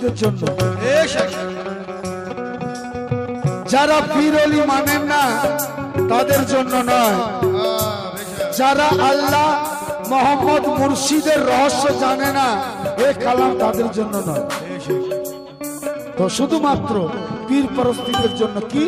পরস্তিদের জন্য। যারা পীর ওলি মানেন না তাদের জন্য নয়, যারা আল্লাহ মোহাম্মদ মুর্শিদের রহস্য জানে না এই কালাম তাদের জন্য নয়। তো শুধুমাত্র পীর পরস্তিদের জন্য। কি